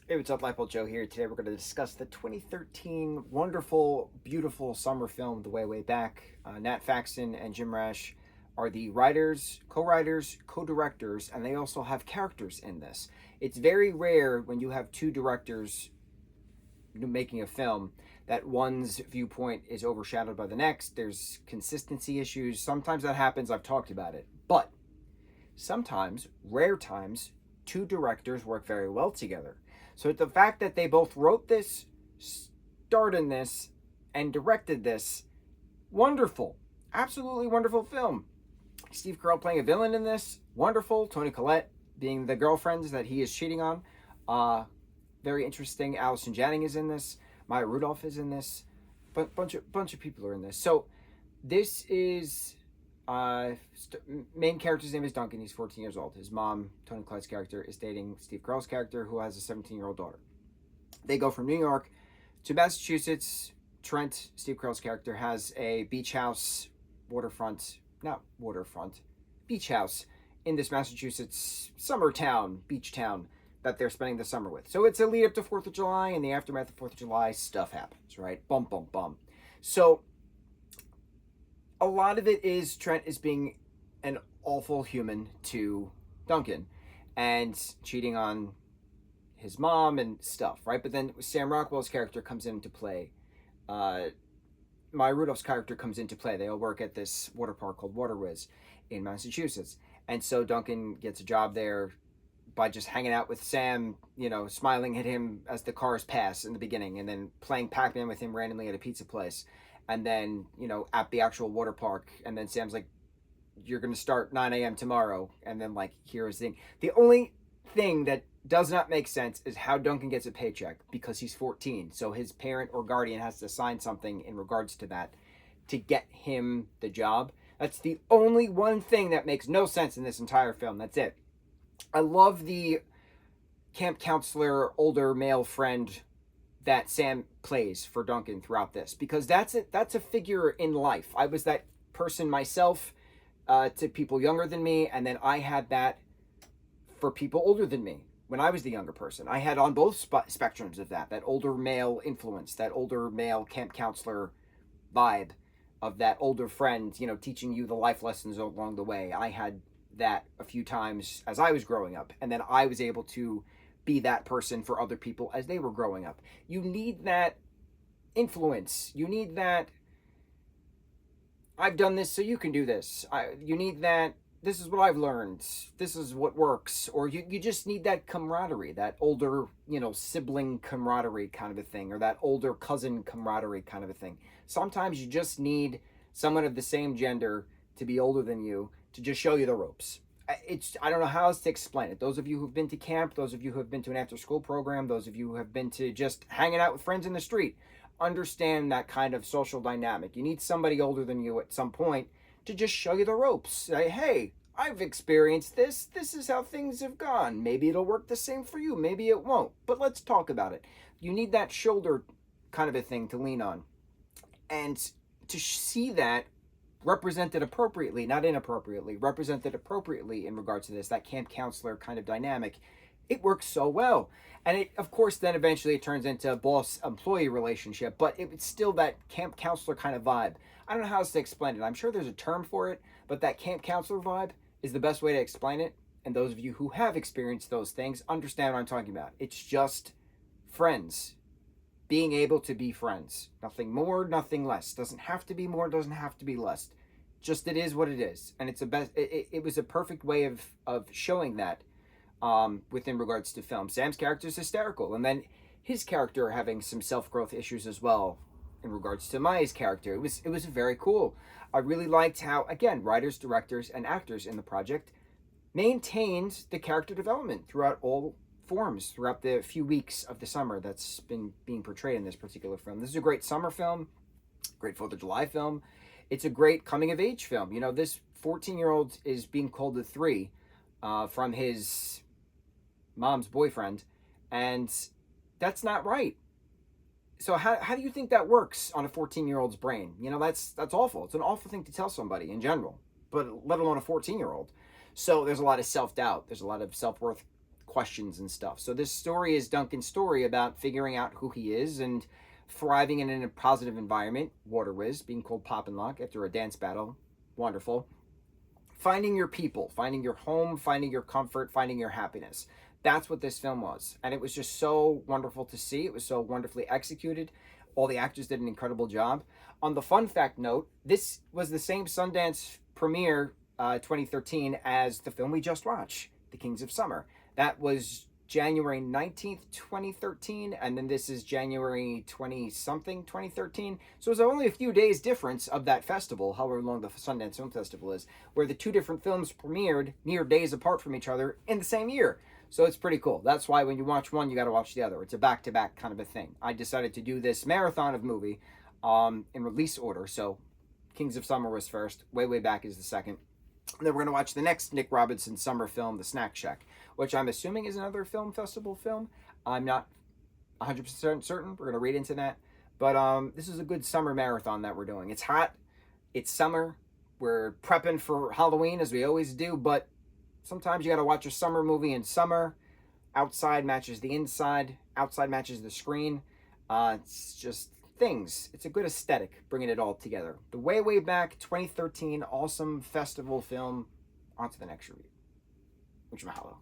Hey, what's up, lightboltjoe here. Today we're going to discuss the 2013 wonderful, beautiful summer film, The Way, Way Back. Nat Faxon and Jim Rash are the writers, co-writers, co-directors, and they also have characters in this. It's very rare when you have two directors making a film that one's viewpoint is overshadowed by the next. There's consistency issues. Sometimes that happens. I've talked about it. But sometimes, rare times, two directors work very well together. So the fact that they both wrote this, starred in this, and directed this, wonderful, absolutely wonderful film. Steve Carell playing a villain in this, wonderful. Toni Collette being the girlfriend that he is cheating on, very interesting. Allison Janney is in this. Maya Rudolph is in this. But bunch of people are in this. So this is main character's name is Duncan. He's 14 years old. His mom, Toni Collette's character, is dating Steve Carell's character, who has a 17-year-old daughter. They go from New York to Massachusetts. Trent, Steve Carell's character, has a beach house, beach house in this Massachusetts summer town, beach town, that they're spending the summer with. So it's a lead up to 4th of July, and the aftermath of 4th of July, stuff happens, right? Bum, bum, bum. So a lot of it is Trent is being an awful human to Duncan and cheating on his mom and stuff, right? But then Sam Rockwell's character comes into play. Maya Rudolph's character comes into play. They all work at this water park called Water Whiz in Massachusetts. And so Duncan gets a job there by just hanging out with Sam, smiling at him as the cars pass in the beginning, and then playing Pac-Man with him randomly at a pizza place. And then, at the actual water park. And then Sam's like, you're going to start 9 a.m. tomorrow. And then, here's the thing. The only thing that does not make sense is how Duncan gets a paycheck, because he's 14. So his parent or guardian has to sign something in regards to that to get him the job. That's the only one thing that makes no sense in this entire film. That's it. I love the camp counselor, older male friend that Sam plays for Duncan throughout this, because that's a figure in life. I was that person myself to people younger than me, and then I had that for people older than me when I was the younger person. I had on both spectrums of that older male influence, that older male camp counselor vibe of that older friend, teaching you the life lessons along the way. I had that a few times as I was growing up, and then I was able to be that person for other people as they were growing up. You need that influence. You need that, I've done this so you can do this. You need that, this is what I've learned, this is what works. Or you just need that camaraderie, that older, sibling camaraderie kind of a thing, or that older cousin camaraderie kind of a thing. Sometimes you just need someone of the same gender to be older than you to just show you the ropes. I don't know how else to explain it. Those of you who've been to camp, those of you who have been to an after-school program, those of you who have been to just hanging out with friends in the street, understand that kind of social dynamic. You need somebody older than you at some point to just show you the ropes. Say, hey, I've experienced this. This is how things have gone. Maybe it'll work the same for you. Maybe it won't. But let's talk about it. You need that shoulder kind of a thing to lean on. And to see that represented appropriately, not inappropriately, represented appropriately in regards to this, that camp counselor kind of dynamic, it works so well. And it, of course, then eventually it turns into a boss-employee relationship, but it's still that camp counselor kind of vibe. I don't know how else to explain it. I'm sure there's a term for it, but that camp counselor vibe is the best way to explain it. And those of you who have experienced those things understand what I'm talking about. It's just friends. Being able to be friends. Nothing more, nothing less. Doesn't have to be more, doesn't have to be less. Just it is what it is. And it's it was a perfect way of showing that within regards to film. Sam's character is hysterical. And then his character having some self-growth issues as well in regards to Maya's character. It was very cool. I really liked how, again, writers, directors, and actors in the project maintained the character development throughout all forms throughout the few weeks of the summer that's been being portrayed in this particular film. This is a great summer film, great 4th of July film. It's a great coming-of-age film. This 14-year-old is being called to 3 from his mom's boyfriend, and that's not right. So how do you think that works on a 14-year-old's brain? That's awful. It's an awful thing to tell somebody in general, but let alone a 14-year-old. So there's a lot of self-doubt. There's a lot of self-worth questions and stuff. So this story is Duncan's story about figuring out who he is and thriving in a positive environment. Water whiz, being called Pop and Lock after a dance battle. Wonderful. Finding your people, finding your home, finding your comfort, finding your happiness. That's what this film was. And it was just so wonderful to see. It was so wonderfully executed. All the actors did an incredible job. On the fun fact note, this was the same Sundance premiere 2013 as the film we just watched, The Kings of Summer. That was January 19th, 2013, and then this is January 20-something, 2013. So it's only a few days difference of that festival, however long the Sundance Film Festival is, where the two different films premiered mere days apart from each other in the same year. So it's pretty cool. That's why when you watch one, you got to watch the other. It's a back-to-back kind of a thing. I decided to do this marathon of movie in release order. So Kings of Summer was first. Way, way back is the second. And then we're going to watch the next Nick Robinson summer film, The Snack Shack, which I'm assuming is another film festival film. I'm not 100% certain. We're going to read into that. But this is a good summer marathon that we're doing. It's hot. It's summer. We're prepping for Halloween, as we always do. But sometimes you got to watch a summer movie in summer. Outside matches the inside. Outside matches the screen. It's just things. It's a good aesthetic, bringing it all together. The way, way back, 2013, awesome festival film. On to the next review. Mucho mahalo.